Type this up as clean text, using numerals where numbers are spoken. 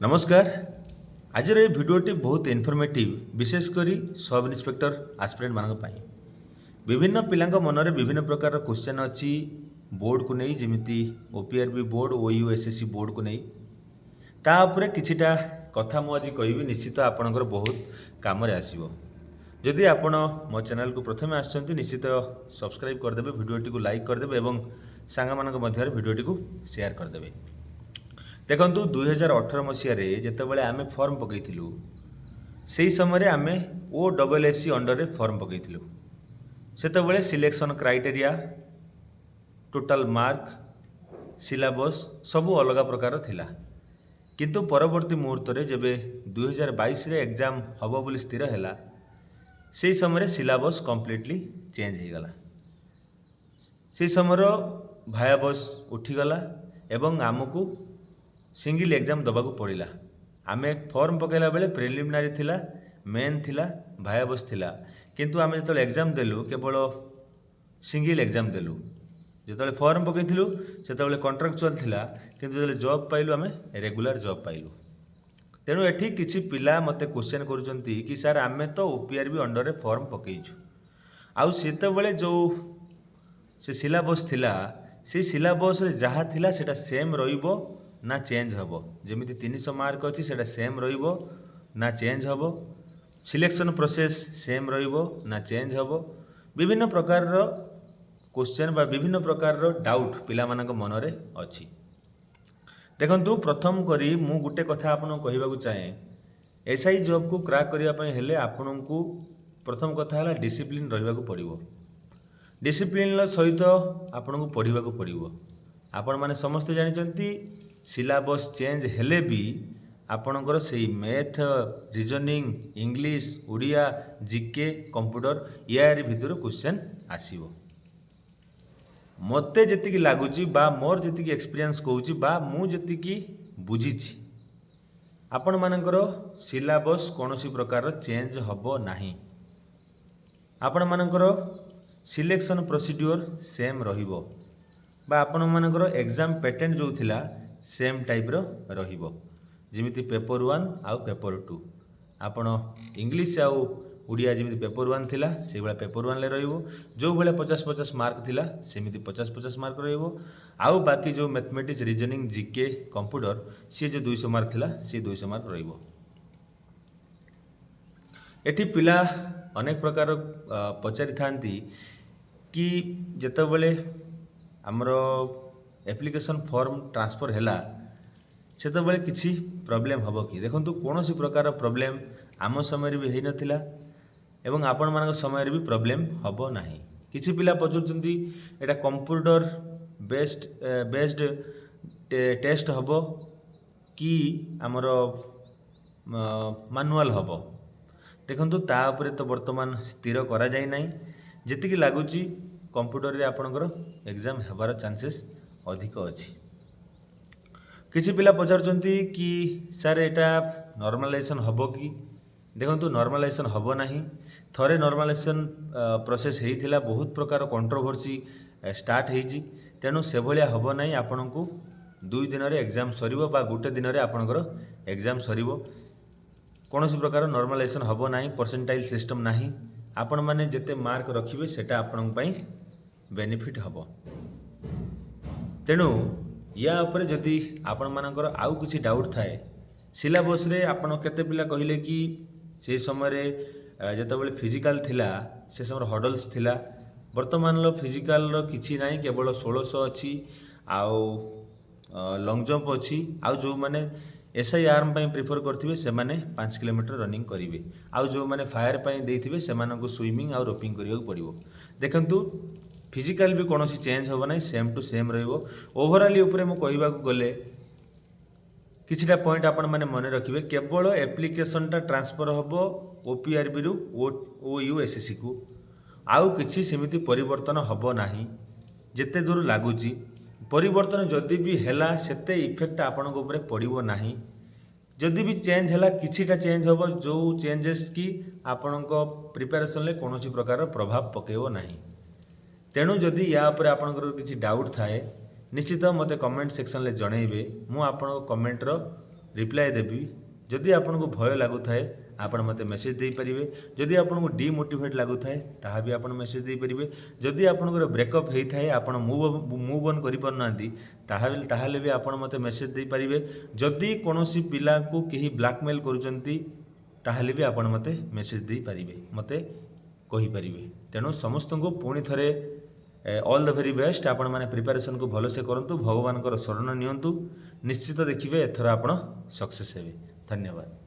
नमस्कार। आज ये भिडटी बहुत इनफर्मेटिव विशेषकर सब इन्स्पेक्टर आस्पिरेंट मान विभिन्न पिला मनरे विभिन्न प्रकार क्वेश्चन अच्छी बोर्ड को नहीं जमी ओपीआरबी बोर्ड ओयूएसएससी बोर्ड को नहीं तापर किछिटा कथा मुझे कहि निश्चित आपणकर बहुत काम आसो जदि आपण मो चैनल को प्रथम आसछन्ति निश्चित सब्सक्राइब करदे भिडटी को लाइक करदे और सांग मान मध्य भिडटी को शेयर करदे। देखु 2018 मसीह जितेबाला आम फर्म पकईलु से समय आम OSSC अंडर फर्म पकईलु से selection criteria total mark syllabus सबू अलग प्रकार थिला किंतु परवर्ती मुहूर्त में जब 2022 रे एग्जाम हम बोली स्थिर है से समय सिलेबस कंप्लीटली चेंज हो गला से समय भायाबस उठीगला एवं आमको सिंगल एग्जाम दबाक पड़ा आम फॉर्म पकड़ा बेले प्रिलिमिनारी थिला मेन थिला भायाबस थिला किंतु आम जो एग्जाम देलु केवल सिंगल एग्जाम देलु जो फॉर्म पकईलु से कॉन्ट्राक्चुअल थिला किंतु जो जॉब पाइलु आम रेगुलर जॉब पाइलु। तेणु एठी किछि पिला मते क्वेश्चन करूचंती कि सर आम तो ओपीआरबी अंडर फॉर्म पकईछु आउ सेतेबेले जो से सिलेबस थिला से सिलेबस रे जहा थिला सेटा सेम रहिबो ना चेंज हम जमी 300 मार्क अच्छी से सेम रहिबो ना चेंज हम सिलेक्शन प्रोसेस सेम रहिबो ना चेंज हम विभिन्न प्रकार क्वेश्चन बा विभिन्न प्रकार डाउट पिला मानक मनरे अच्छी। देखंतु प्रथम करी मु गुटे कथा आपन कहबाकू चाहे एसआई जॉब को क्रैक करिया पय हेले आपन को प्रथम कथा है डिसिप्लिन रहिबाकू पड़िबो डिसिप्लिन सहित आपन को पढ़ाकू पड़िबो। आपण माने समस्त जानिचंती सिलेबस चेंज हेले भी आपणकर से math reasoning English Odia GK computer यार भितर क्वेश्चन आसीबो। मते जतिकी लागुची बा मोर जतिकी एक्सपीरियंस कहूची बा मु जतिकी बुझीची आपण मानकर सिलेबस कोनोसी प्रकार चेंज हबो नाही आपण मानकर सिलेक्शन प्रोसीड्योर सेम रहिबो बा आपण मानकर एग्जाम पैटर्न जो थिला सेम टाइप रहिबो जिमिति पेपर 1 आउ पेपर 2 आपण इंग्लिश आउ उड़िया जिमिति पेपर 1 थिला से बेला पेपर 1 ले रहिबो जो बेला 50-50 मार्क थिला सेमिति 50-50 मार्क रहिबो आउ बाकी जो मैथमेटिक्स रीजनिंग जीके कंप्यूटर सी जो 200 मार्क थिला सी 200 मार्क रहिबो। एठी पिला अनेक प्रकार पचारि थांती कि जेतेबेले हमरो एप्लिकेशन फॉर्म ट्रांसफर हैला सेतेबेले किछि प्रॉब्लम हबो कि देखंतु कोनोसी प्रकार प्रॉब्लम आम समय भी हेई नथिला एवं आपण मानक समय भी प्रॉब्लम हबो नाही। किछि पिला पचुचंती एटा कंप्यूटर बेस्ड टेस्ट हबो कि हमरो मैनुअल हबो देखंतु ता ऊपर तो वर्तमान स्थिर करा जाय नाही जेतिकी लागुची कंप्यूटर रे आपणकर एग्जाम हेबार चांसेस अधिक अच्छी। किसी पिला पचारुचंती कि सर एटा नॉर्मलाइजेशन हबो कि देखंतु नॉर्मलाइजेशन हबो नाही थरे नॉर्मलाइजेशन प्रोसेस हेइथिला बहुत प्रकार कंट्रोवर्सी स्टार्ट हेइची तेणु से भलिया हबो नाही आपनकु 2 दिन रे एग्जाम सरीबो बा गुटे दिन रे आपनकर एग्जाम सरीबो कोनोसी प्रकार नॉर्मलाइजेशन हबो नाही परसेंटाइल सिस्टम नाही आपण माने जेते मार्क रखिबे सेटा आपन पई बेनिफिट हबो। तेणु या उपरे जदि आपण मानकर आउ किछि डाउट थाए सिलेबस रे आपण केते पिला कहिले कि से समय रे जेतेबेले फिजिकल थिला से समय हडल्स थिला वर्तमान लो फिजिकल रो किछि नाही केवल 1600 अछि आउ लॉन्ग जंप अछि आउ जो माने एसआई आर्म पई प्रिफर करथिबे से माने 5 किलोमीटर रनिंग करिवे आउ जो माने फायर पई देथिबे से मानको स्विमिंग आउ रोपिंग करियो पड़िबो। देखंतु फिजिकल भी कौन चेंज हम ना सेम टू सेम रोवराली कहवा गले किछिटा पॉइंट आपण मैंने मन रखिए केवल एप्लिकेशनटा ट्रांसफर हम ओपीआरबी रु ओयूएसएससी को आउ किछि सेमिति परिवर्तन हम ना जेते दूर लगुच परिवर्तन जदि भी हैला सेते इफेक्ट आपण उपरे पड़िबो नाही जदि भी चेंज हैला किछिटा चेंज हम जो चेंजेस की आपण प्रिपेरेसन ले कौन प्रकार प्रभाव पकेबो नाही। तेणु जदि या पर आपनकर किछि डाउट थाए निश्चित मते कमेंट सेक्शन ले जणैबे मु आपन कमेंट रो रिप्लाय देवी। जदि आपको भय लगु थाए आपण मते मेसेज दे पारिबे। जदि आपको डिमोटिवेट लगु थाए ताहा भी आपण मेसेज दे पारिबे। जदि आपनकर ब्रेकअप हेई थाए आपण मूव ऑन करि परनांती ताहाले भी आपण मते मेसेज दे पारिबे। जदि कोनोसी पिला को केही ब्लैकमेल करूचंती ताहाले भी आपण मते मेसेज दे पारिबे, मते कहि पारिबे। तेणु समस्त को पुणी थरे ऑल द वेरी बेस्ट। आपण माने प्रिपरेशन को भलसे करंतु, भगवान शरण नियंतु, निश्चित देखिए एथर आपण सक्सेस हेबे। धन्यवाद।